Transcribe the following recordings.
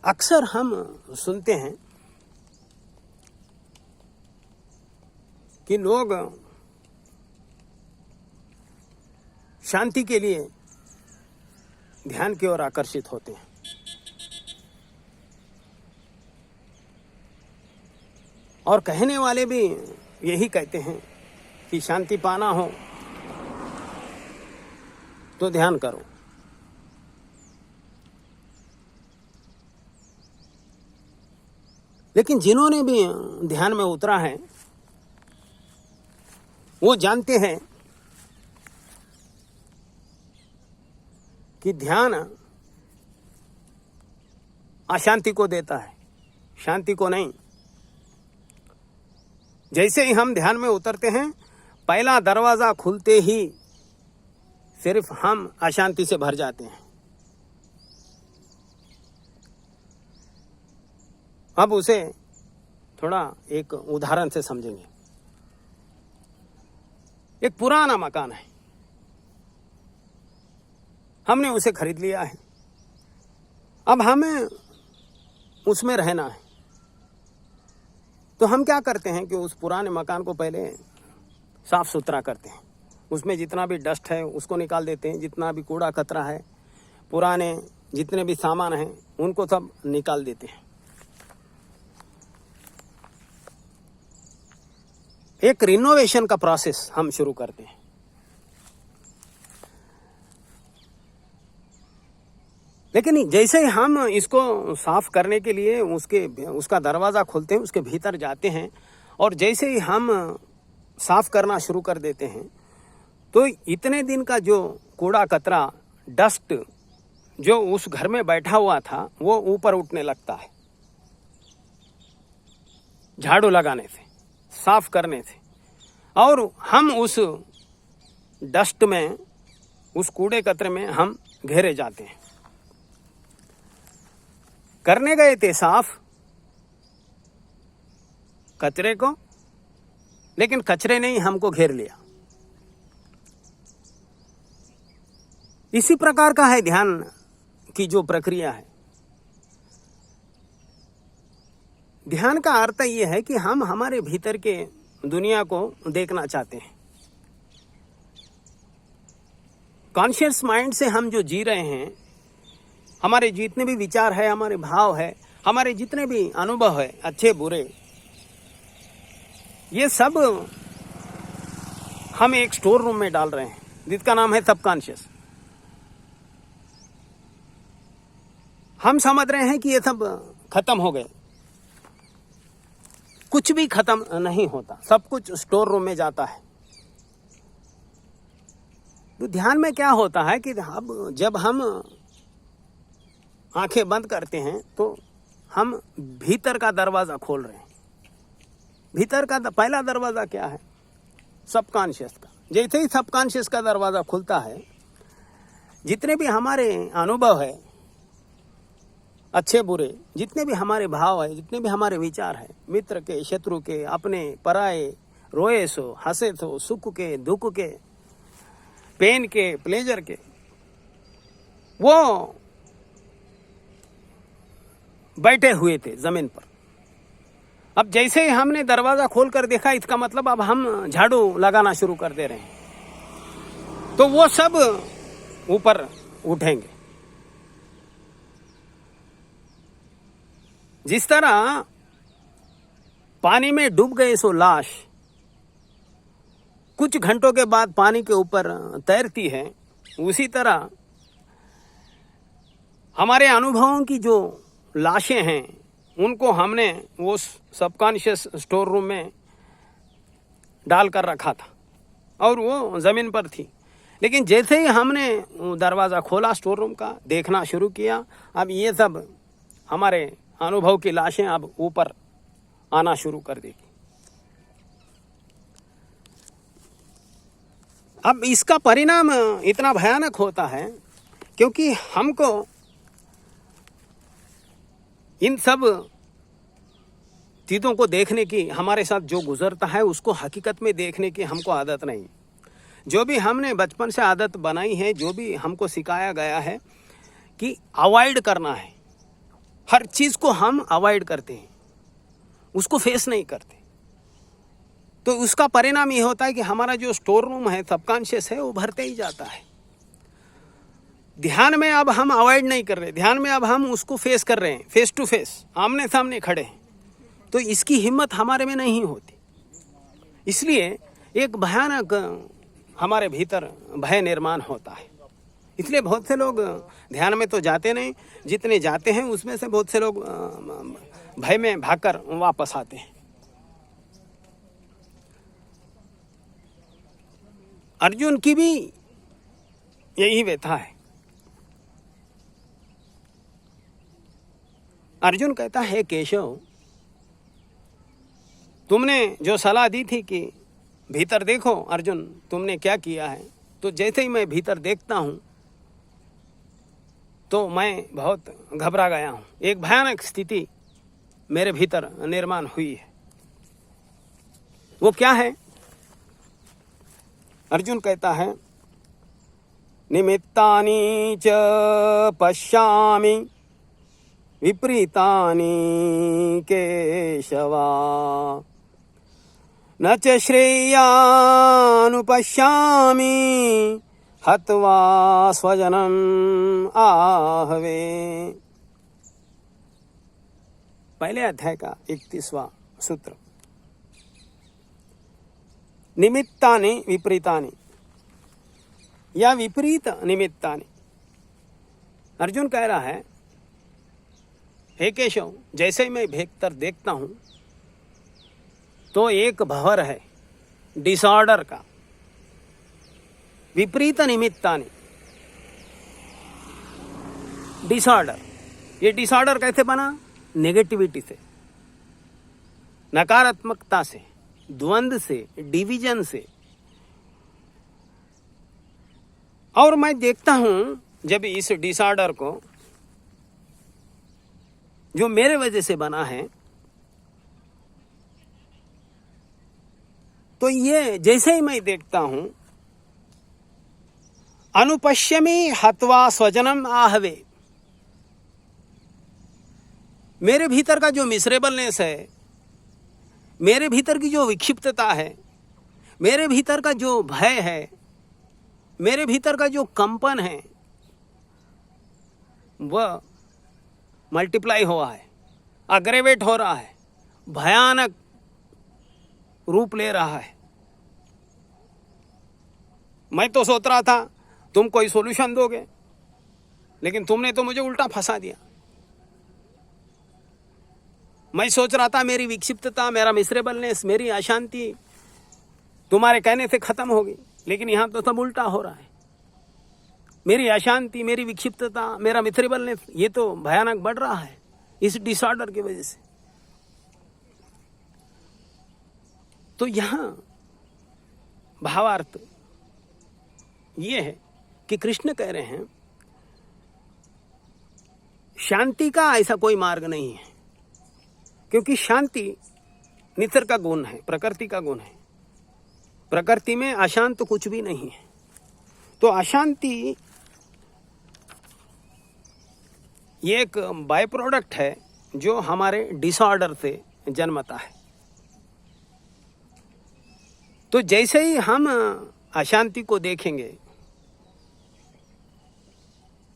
अक्सर हम सुनते हैं कि लोग शांति के लिए ध्यान की ओर आकर्षित होते हैं। और कहने वाले भी यही कहते हैं कि शांति पाना हो तो ध्यान करो। लेकिन जिन्होंने भी ध्यान में उतरा है वो जानते हैं कि ध्यान अशांति को देता है, शांति को नहीं। जैसे ही हम ध्यान में उतरते हैं, पहला दरवाजा खुलते ही सिर्फ हम अशांति से भर जाते हैं। अब उसे थोड़ा एक उदाहरण से समझेंगे। एक पुराना मकान है, हमने उसे खरीद लिया है। अब हमें उसमें रहना है, तो हम क्या करते हैं कि उस पुराने मकान को पहले साफ सुथरा करते हैं। उसमें जितना भी डस्ट है उसको निकाल देते हैं, जितना भी कूड़ा कचरा है, पुराने जितने भी सामान हैं उनको सब निकाल देते हैं। एक रिनोवेशन का प्रोसेस हम शुरू करते हैं। लेकिन जैसे ही हम इसको साफ करने के लिए उसका दरवाजा खोलते हैं, उसके भीतर जाते हैं, और जैसे ही हम साफ करना शुरू कर देते हैं तो इतने दिन का जो कूड़ा कचरा डस्ट जो उस घर में बैठा हुआ था वो ऊपर उठने लगता है। झाड़ू लगाने से, साफ करने से, और हम उस डस्ट में, उस कूड़े कचरे में हम घेरे जाते हैं। करने गए थे साफ कचरे को, लेकिन कचरे ने ही हमको घेर लिया। इसी प्रकार का है ध्यान की जो प्रक्रिया है। ध्यान का अर्थ यह है कि हम हमारे भीतर के दुनिया को देखना चाहते हैं। कॉन्शियस माइंड से हम जो जी रहे हैं, हमारे जितने भी विचार है, हमारे भाव है, हमारे जितने भी अनुभव है, अच्छे बुरे, ये सब हम एक स्टोर रूम में डाल रहे हैं जिसका नाम है सबकॉन्शियस। हम समझ रहे हैं कि ये सब खत्म हो गए। कुछ भी खत्म नहीं होता, सब कुछ स्टोर रूम में जाता है। तो ध्यान में क्या होता है कि अब जब हम आंखें बंद करते हैं तो हम भीतर का दरवाजा खोल रहे हैं। भीतर का पहला दरवाजा क्या है? सबकॉन्शियस का। जैसे ही सबकॉन्शियस का दरवाजा खुलता है, जितने भी हमारे अनुभव है, अच्छे बुरे, जितने भी हमारे भाव है, जितने भी हमारे विचार है, मित्र के, शत्रु के, अपने, पराए, रोए सो, हंसे सो, सुख के, दुख के, पेन के, प्लेजर के, वो बैठे हुए थे जमीन पर। अब जैसे ही हमने दरवाजा खोलकर देखा, इसका मतलब अब हम झाड़ू लगाना शुरू कर दे रहे हैं, तो वो सब ऊपर उठेंगे। जिस तरह पानी में डूब गए सो लाश कुछ घंटों के बाद पानी के ऊपर तैरती है, उसी तरह हमारे अनुभवों की जो लाशें हैं उनको हमने वो सबकॉन्शियस स्टोर रूम में डाल कर रखा था और वो जमीन पर थी। लेकिन जैसे ही हमने दरवाज़ा खोला स्टोर रूम का, देखना शुरू किया, अब ये सब हमारे अनुभव की लाशें अब ऊपर आना शुरू कर देगी। अब इसका परिणाम इतना भयानक होता है क्योंकि हमको इन सब चीज़ों को देखने की, हमारे साथ जो गुजरता है उसको हकीकत में देखने की हमको आदत नहीं। जो भी हमने बचपन से आदत बनाई है, जो भी हमको सिखाया गया है कि अवॉइड करना है, हर चीज को हम अवॉइड करते हैं, उसको फेस नहीं करते, तो उसका परिणाम ये होता है कि हमारा जो स्टोर रूम है, सबकॉन्शियस है, वो भरते ही जाता है। ध्यान में अब हम अवॉइड नहीं कर रहे, ध्यान में अब हम उसको फेस कर रहे हैं, फेस टू फेस, आमने सामने खड़े हैं, तो इसकी हिम्मत हमारे में नहीं होती। इसलिए एक भयानक हमारे भीतर भय निर्माण होता है। इसलिए बहुत से लोग ध्यान में तो जाते नहीं, जितने जाते हैं उसमें से बहुत से लोग भय में भागकर वापस आते हैं। अर्जुन की भी यही व्यथा है। अर्जुन कहता है, केशव, तुमने जो सलाह दी थी कि भीतर देखो अर्जुन, तुमने क्या किया है, तो जैसे ही मैं भीतर देखता हूं तो मैं बहुत घबरा गया हूं। एक भयानक स्थिति मेरे भीतर निर्माण हुई है। वो क्या है? अर्जुन कहता है, निमित्तानि च पश्यामि विपरीतानि केशवा, न च श्रेयानुपश्यामि हत्वा स्वजनम् आहवे। पहले अध्याय का 31वां सूत्र। निमित्तानि विपरीतानि या विपरीत निमित्तानि। अर्जुन कह रहा है, हे केशव, जैसे ही मैं भीतर देखता हूं तो एक भंवर है डिसऑर्डर का। विपरीत निमित्तानि, डिसऑर्डर। ये डिसऑर्डर कैसे बना? नेगेटिविटी से, नकारात्मकता से, द्वंद्व से, डिवीजन से। और मैं देखता हूं जब इस डिसऑर्डर को, जो मेरे वजह से बना है, तो ये जैसे ही मैं देखता हूं, अनुपश्यमि हत्वा स्वजनम आहवे। मेरे भीतर का जो मिसरेबलनेस है, मेरे भीतर की जो विक्षिप्तता है, मेरे भीतर का जो भय है, मेरे भीतर का जो कंपन है, वह मल्टीप्लाई हुआ है, अग्रेवेट हो रहा है, भयानक रूप ले रहा है। मैं तो सोच रहा था तुम कोई सॉल्यूशन दोगे, लेकिन तुमने तो मुझे उल्टा फंसा दिया। मैं सोच रहा था मेरी विक्षिप्तता, मेरा मिसरेबलनेस, मेरी अशांति तुम्हारे कहने से खत्म होगी, लेकिन यहां तो सब उल्टा हो रहा है। मेरी अशांति, मेरी विक्षिप्तता, मेरा मिसरेबलनेस, ये तो भयानक बढ़ रहा है इस डिसऑर्डर की वजह से। तो यहां भावार्थ ये है कि कृष्ण कह रहे हैं, शांति का ऐसा कोई मार्ग नहीं है, क्योंकि शांति निसर्ग का गुण है, प्रकृति का गुण है। प्रकृति में अशांत कुछ भी नहीं है। तो अशांति ये एक बाय प्रोडक्ट है जो हमारे डिसऑर्डर से जन्मता है। तो जैसे ही हम अशांति को देखेंगे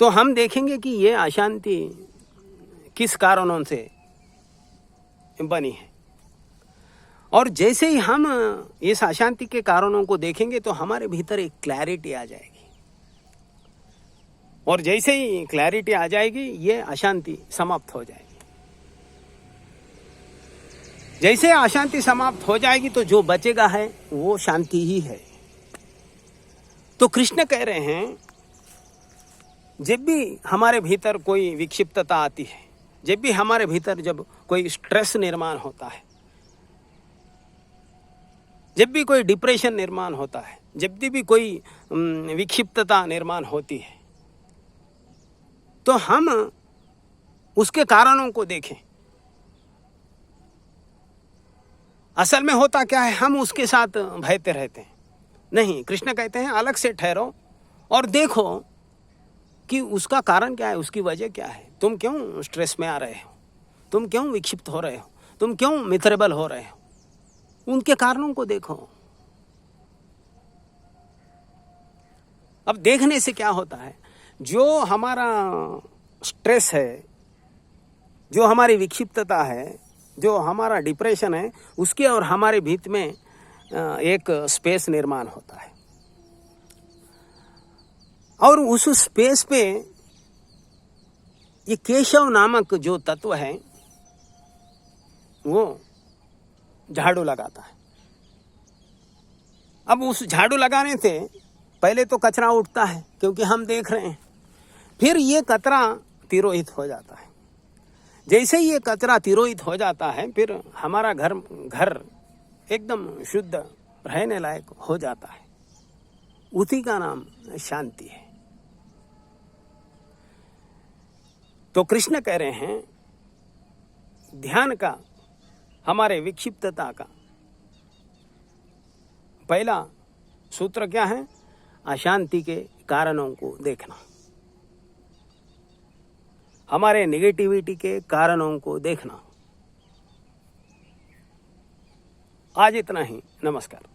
तो हम देखेंगे कि ये अशांति किस कारणों से बनी है, और जैसे ही हम इस अशांति के कारणों को देखेंगे तो हमारे भीतर एक क्लैरिटी आ जाएगी, और जैसे ही क्लैरिटी आ जाएगी ये अशांति समाप्त हो जाएगी। जैसे अशांति समाप्त हो जाएगी तो जो बचेगा है वो शांति ही है। तो कृष्ण कह रहे हैं, जब भी हमारे भीतर कोई विक्षिप्तता आती है, जब भी हमारे भीतर जब कोई स्ट्रेस निर्माण होता है, जब भी कोई डिप्रेशन निर्माण होता है, जब भी कोई विक्षिप्तता निर्माण होती है, तो हम उसके कारणों को देखें। असल में होता क्या है, हम उसके साथ भयते रहते हैं। नहीं, कृष्ण कहते हैं अलग से ठहरो और देखो कि उसका कारण क्या है, उसकी वजह क्या है। तुम क्यों स्ट्रेस में आ रहे हो, तुम क्यों विक्षिप्त हो रहे हो, तुम क्यों मिथरेबल हो रहे हो, उनके कारणों को देखो। अब देखने से क्या होता है, जो हमारा स्ट्रेस है, जो हमारी विक्षिप्तता है, जो हमारा डिप्रेशन है, उसके और हमारे बीच में एक स्पेस निर्माण होता है और उस स्पेस पे ये केशव नामक जो तत्व है वो झाड़ू लगाता है। अब उस झाड़ू लगाने से पहले तो कचरा उठता है क्योंकि हम देख रहे हैं, फिर ये कचरा तिरोहित हो जाता है। जैसे ये कचरा तिरोहित हो जाता है फिर हमारा घर एकदम शुद्ध रहने लायक हो जाता है। उसी का नाम शांति है। तो कृष्ण कह रहे हैं ध्यान का, हमारे विक्षिप्तता का पहला सूत्र क्या है, अशांति के कारणों को देखना, हमारे नेगेटिविटी के कारणों को देखना। आज इतना ही, नमस्कार।